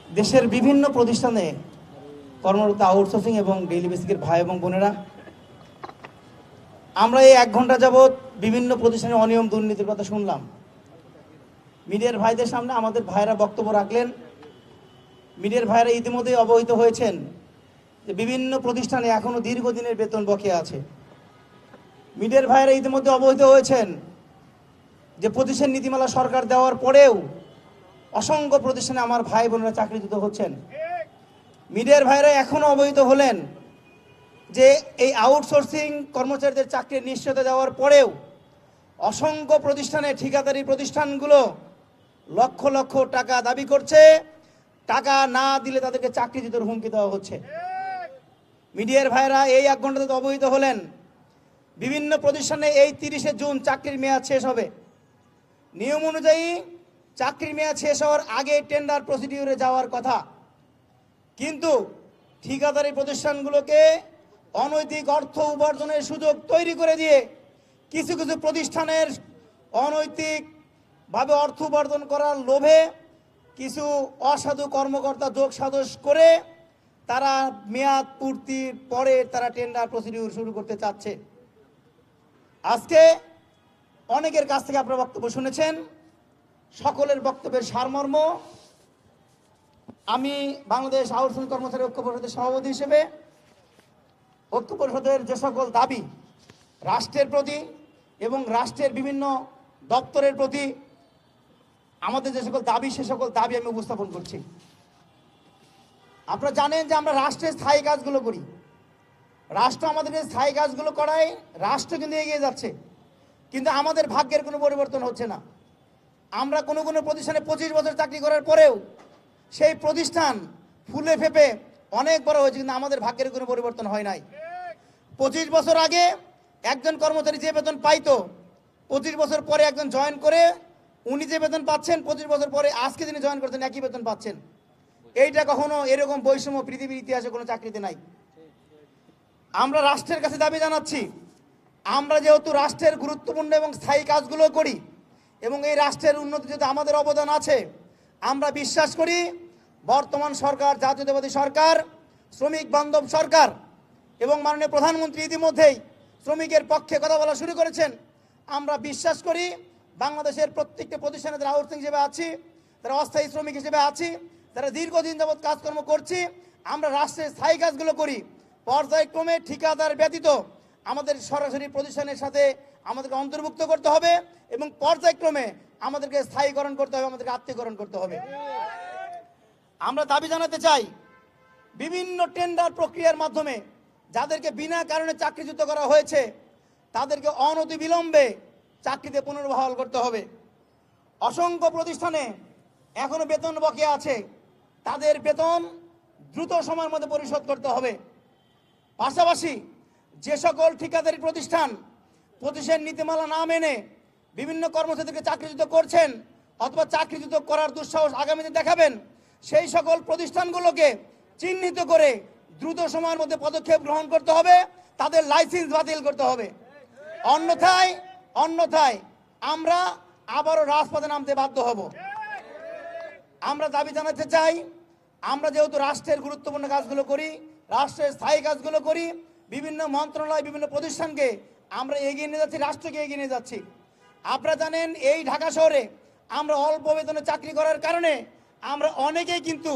দেশের বিভিন্ন প্রতিষ্ঠানে কর্মরত আউটসোর্সিং এবং ডেইলি বেসিকের ভাই এবং বোনেরা, আমরা এই 1 ঘন্টা যাবৎ বিভিন্ন প্রতিষ্ঠানে অনিয়ম দুর্নীতির কথা শুনলাম। মিডিয়ার ভাইদের সামনে আমাদের ভাইরা বক্তব্য রাখলেন। মিডিয়ার ভাইরা ইতিমধ্যেই অবহিত হয়েছেন যে বিভিন্ন প্রতিষ্ঠানে এখনো দীর্ঘদিনের বেতন বকেয়া আছে। মিডিয়ার ভাইরা ইতিমধ্যে অবহিত হয়েছেন যে প্রতিষ্ঠান নীতিমালা সরকার দেওয়ার পরেও অসংখ্য প্রতিষ্ঠানে আমার ভাই বোনেরা চাকরিচ্যুত হচ্ছেন। মিডিয়ার ভাইরা এখনো অবহিত হলেন যে এই আউটসোর্সিং কর্মচারীদের চাকরির নিশ্চয়তা দেওয়ার পরেও অসংখ্য প্রতিষ্ঠানে ঠিকাদারি প্রতিষ্ঠানগুলো লক্ষ লক্ষ টাকা দাবি করছে, টাকা না দিলে তাদেরকে চাকরিচ্যুতের হুমকি দেওয়া হচ্ছে। মিডিয়ার ভাইরা এই 1 ঘন্টাতে অবহিত হলেন বিভিন্ন প্রতিষ্ঠানে এই 30শে জুন চাকরির মেয়াদ শেষ হবে। নিয়ম অনুযায়ী চাকরির মেয়াদ শেষ হওয়ার আগে টেন্ডার প্রসিডিউরে যাওয়ার কথা, কিন্তু ঠিকাদারি প্রতিষ্ঠানগুলোকে অনৈতিক অর্থ উপার্জনের সুযোগ তৈরি করে দিয়ে কিছু কিছু প্রতিষ্ঠানের অনৈতিকভাবে অর্থ উপার্জন করার লোভে কিছু অসাধু কর্মকর্তা যোগ সাজস করে তারা মেয়াদ পূর্তির পরে তারা টেন্ডার প্রসিডিউর শুরু করতে চাচ্ছে। আজকে অনেকের কাছ থেকে আপনারা বক্তব্য শুনেছেন, সকলের বক্তব্যের সারমর্ম আমি বাংলাদেশ আউটসোর্সিং কর্মচারী ঐক্য পরিষদের সভাপতি হিসেবে ঐক্য পরিষদের যে সকল দাবি রাষ্ট্রের প্রতি এবং রাষ্ট্রের বিভিন্ন দপ্তরের প্রতি আমাদের যে সকল দাবি, সে সকল দাবি আমি উপস্থাপন করছি। আপনারা জানেন যে আমরা রাষ্ট্রের স্থায়ী কাজগুলো করি, রাষ্ট্র আমাদেরকে স্থায়ী কাজগুলো করায়, রাষ্ট্র কিন্তু এগিয়ে যাচ্ছে, কিন্তু আমাদের ভাগ্যের কোনো পরিবর্তন হচ্ছে না। আমরা কোনো কোনো প্রতিষ্ঠানে 25 বছর চাকরি করার পরেও সেই প্রতিষ্ঠান ফুলে ফেপে অনেক বড় হয়েছে, কিন্তু আমাদের ভাগ্যের কোনো পরিবর্তন হয় নাই। 25 বছর আগে একজন কর্মচারী যে বেতন পাইতো, 25 বছর পরে একজন জয়েন করে উনি যে বেতন পাচ্ছেন, 25 বছর পরে আজকে যিনি জয়েন করছেন একই বেতন পাচ্ছেন। এইটা কখনো এরকম বৈষম্য পৃথিবীর ইতিহাসে কোনো চাকরিতে নাই। আমরা রাষ্ট্রের কাছে দাবি জানাচ্ছি, আমরা যেহেতু রাষ্ট্রের গুরুত্বপূর্ণ এবং স্থায়ী কাজগুলো করি এবং এই রাষ্ট্রের উন্নতি যদি আমাদের অবদান আছে, আমরা বিশ্বাস করি বর্তমান সরকার, জাতীয়তাবাদী সরকার, শ্রমিক বান্ধব সরকার এবং মাননীয় প্রধানমন্ত্রী ইতিমধ্যেই শ্রমিকের পক্ষে কথা বলা শুরু করেছেন। আমরা বিশ্বাস করি বাংলাদেশের প্রত্যেকটি প্রতিষ্ঠানে যারা আউটসোর্সিং হিসেবে আছি, তারা অস্থায়ী শ্রমিক হিসেবে আছি, তারা দীর্ঘদিন যাবৎ কাজকর্ম করছি, আমরা রাষ্ট্রের স্থায়ী কাজগুলো করি। পর্যায়ক্রমে ঠিকাদার ব্যতীত আমাদের সরাসরি প্রতিষ্ঠানের সাথে আমাদেরকে অন্তর্ভুক্ত করতে হবে এবং পর্যায়ক্রমে আমাদেরকে স্থায়ীকরণ করতে হবে, আমাদেরকে আত্মীয়করণ করতে হবে। আমরা দাবি জানাতে চাই বিভিন্ন টেন্ডার প্রক্রিয়ার মাধ্যমে যাদেরকে বিনা কারণে চাকরিচ্যুত করা হয়েছে তাদেরকে অনতিবিলম্বে চাকরিতে পুনর্বহাল করতে হবে। অসংখ্য প্রতিষ্ঠানে এখনো বেতন বকেয়া আছে, তাদের বেতন দ্রুত সময়ের মধ্যে পরিশোধ করতে হবে। পাশাপাশি যে সকল ঠিকাদারি প্রতিষ্ঠান নীতিমালা না মেনে বিভিন্ন কর্মচারীদেরকে চাকরিচ্যুত করছেন অথবা চাকরিচ্যুত করার দুঃসাহস আগামীতে দেখাবেন, সেই সকল প্রতিষ্ঠানগুলোকে চিহ্নিত করে দ্রুত সময়ের মধ্যে পদক্ষেপ গ্রহণ করতে হবে, তাদের লাইসেন্স বাতিল করতে হবে। অন্যথায় আমরা আবারও রাজপথে নামতে বাধ্য হব। আমরা দাবি জানাতে চাই, আমরা যেহেতু রাষ্ট্রের গুরুত্বপূর্ণ কাজগুলো করি, রাষ্ট্রের স্থায়ী কাজগুলো করি, বিভিন্ন মন্ত্রণালয়, বিভিন্ন প্রতিষ্ঠানকে আমরা এগিয়ে নিয়ে যাচ্ছি, রাষ্ট্রকে এগিয়ে নিয়ে যাচ্ছি। আপনারা জানেন এই ঢাকা শহরে আমরা অল্প বেতনে চাকরি করার কারণে আমরা অনেকেই কিন্তু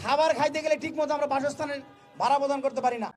খাবার খাইতে গেলে ঠিকমতো আমরা বাসস্থানের ভাড়া প্রদান করতে পারি না।